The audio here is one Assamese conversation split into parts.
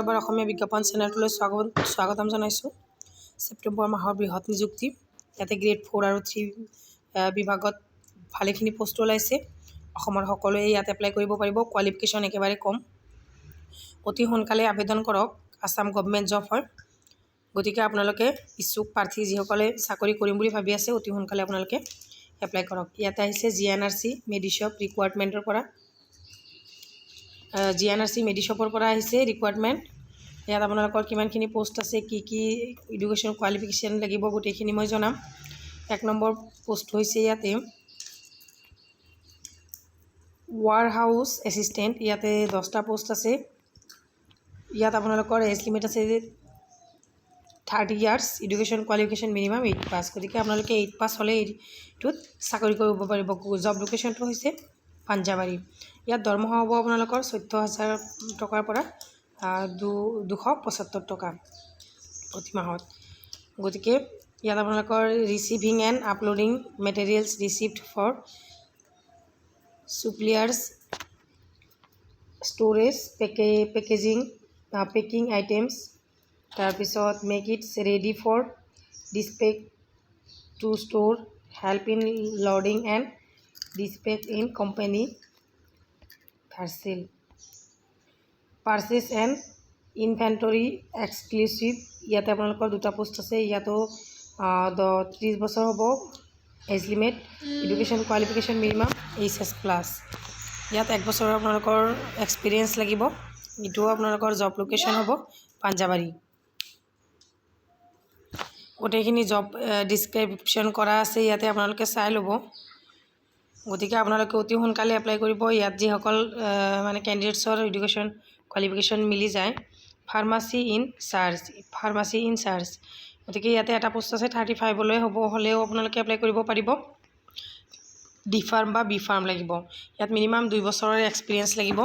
এবাৰ অসমীয়া বিজ্ঞাপন চেনেলটোলৈ স্বাগতম জনাইছোঁ। ছেপ্টেম্বৰ মাহৰ বৃহৎ নিযুক্তি, ইয়াতে গ্ৰেড 4 আৰু 3 বিভাগত ভালেখিনি পোষ্ট ওলাইছে। অসমৰ সকলোৱে ইয়াত এপ্লাই কৰিব পাৰিব। কোৱালিফিকেশ্যন একেবাৰে কম। অতি সোনকালে আবেদন কৰক। আছাম গভৰ্ণমেণ্ট জব হয়, গতিকে আপোনালোকে ইচ্ছুক প্ৰাৰ্থী যিসকলে চাকৰি কৰিম বুলি ভাবি আছে অতি সোনকালে আপোনালোকে এপ্লাই কৰক। ইয়াতে আহিছে GNRC মেডিশ্বপ ৰিকুৱাৰমেণ্টৰ পৰা। GNRC মেডিশ্বপৰ পৰা আহিছে ৰিকুৱাৰমেণ্ট। ইয়াত আপোনালোকৰ কিমানখিনি পোষ্ট আছে, কি এডুকেশ্যন কোৱালিফিকেশ্যন লাগিব গোটেইখিনি মই জনাম। 1 নম্বৰ পোষ্ট হৈছে ইয়াতে ৱেৰহাউছ এছিষ্টেণ্ট। ইয়াতে 10টা পোষ্ট আছে। ইয়াত আপোনালোকৰ এজ লিমিট আছে 30 ইয়াৰ্ছ, এডুকেশ্যন কোৱালিফিকেশ্যন মিনিমাম 8 পাছ। গতিকে আপোনালোকে 8 পাছ হ'লে এইটোত চাকৰি কৰিব পাৰিব। জব লোকেশ্যনটো হৈছে পাঞ্জাবাৰী। ইয়াত দৰমহা হ'ব আপোনালোকৰ 14,000 টকাৰ পৰা 275 টকা প্ৰতি মাহত। গতিকে ইয়াত আপোনালোকৰ receiving and uploading materials received for suppliers storage packing items, তাৰপিছত make its ready for dispatch to store, help in loading and dispatch in company purchase and inventory exclusive. ইয়াতে আপোনালোকৰ 2টা পোষ্ট আছে। ইয়াতো 30 বছৰ হ'ব age limit, education qualification minimum HS+। ইয়াত 1 বছৰৰ আপোনালোকৰ এক্সপিৰিয়েঞ্চ লাগিব। এইটোও আপোনালোকৰ জব লোকেশ্যন হ'ব পাঞ্জাবাৰী। গোটেইখিনি জব ডিছক্ৰিপশ্যন কৰা আছে, ইয়াতে আপোনালোকে চাই ল'ব। গতিকে আপোনালোকে অতি সোনকালে এপ্লাই কৰিব। ইয়াত যিসকল মানে কেণ্ডিডেটছৰ এডুকেশ্যন কোৱালিফিকেশ্যন মিলি যায়। Pharmacy incharge. গতিকে ইয়াতে এটা পোষ্ট আছে 35লৈ হ'লেও আপোনালোকে এপ্লাই কৰিব পাৰিব। ডি ফাৰ্ম বা বি ফাৰ্ম লাগিব। ইয়াত মিনিমাম 2 বছৰৰ এক্সপিৰিয়েঞ্চ লাগিব।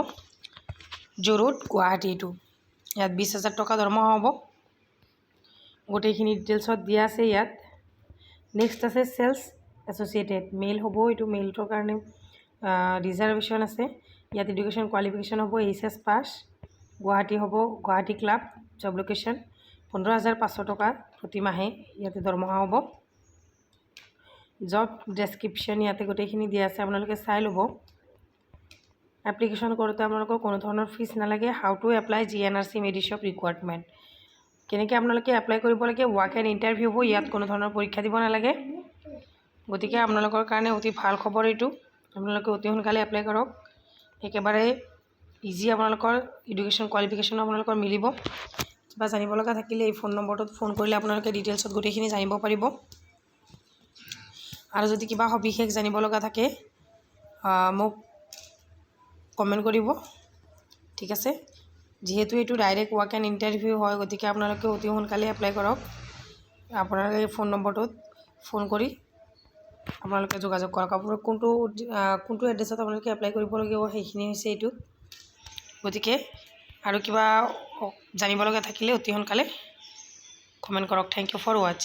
জৰুড গুৱাহাটী। এইটো ইয়াত 20,000 টকা দৰমহা হ'ব। গোটেইখিনি ডিটেইলছত দিয়া আছে ইয়াত। নেক্সট আছে চেলছ এছ'চিয়েটেড, মেইল হ'ব। এইটো মেইলটোৰ কাৰণে ৰিজাৰ্ভেশ্যন আছে। ইয়াত এডুকেশ্যন কোৱালিফিকেশ্যন হ'ব HS পাছ। গুৱাহাটী হ'ব, গুৱাহাটী ক্লাব। জব লোকেশ্যন 15,500 টকা প্ৰতি মাহে ইয়াতে দৰমহা হ'ব। জব ডেছক্ৰিপশ্যন ইয়াতে গোটেইখিনি দিয়া আছে, আপোনালোকে চাই ল'ব। এপ্লিকেশ্যন কৰোঁতে আপোনালোকৰ কোনো ধৰণৰ ফিজ নালাগে। How to apply GNRC Medishop recruitment. কেনেকৈ আপোনালোকে এপ্লাই কৰিব লাগে, ৱাক এণ্ড ইণ্টাৰভিউ হ'ব। ইয়াত কোনো ধৰণৰ পৰীক্ষা দিব নালাগে। গতিকে আপোনালোকৰ কাৰণে অতি ভাল খবৰ এইটো। আপোনালোকে অতি সোনকালে এপ্লাই কৰক। একেবাৰে ইজি আপোনালোকৰ এডুকেশ্যন কোৱালিফিকেশ্যন আপোনালোকৰ মিলিব। কিবা জানিব লগা থাকিলে এই ফোন নম্বৰটোত ফোন কৰিলে আপোনালোকে ডিটেইলছত গোটেইখিনি জানিব পাৰিব। আৰু যদি কিবা সবিশেষ জানিব লগা থাকে মোক কমেণ্ট কৰিব, ঠিক আছে। যিহেতু এইটো ডাইৰেক্ট ৱাক এণ্ড ইণ্টাৰভিউ হয়, গতিকে আপোনালোকে অতি সোনকালে এপ্লাই কৰক। আপোনালোকে এই ফোন নম্বৰটোত ফোন কৰি আপোনালোকে যোগাযোগ কৰক। আপোনালোক কোনটো এড্ৰেছত আপোনালোকে এপ্লাই কৰিবলগীয়া হ'ব সেইখিনি হৈছে এইটো। গতিকে আৰু কিবা জানিব লগা থাকিলে অতি সোনকালে কমেণ্ট কৰক। Thank you for watch.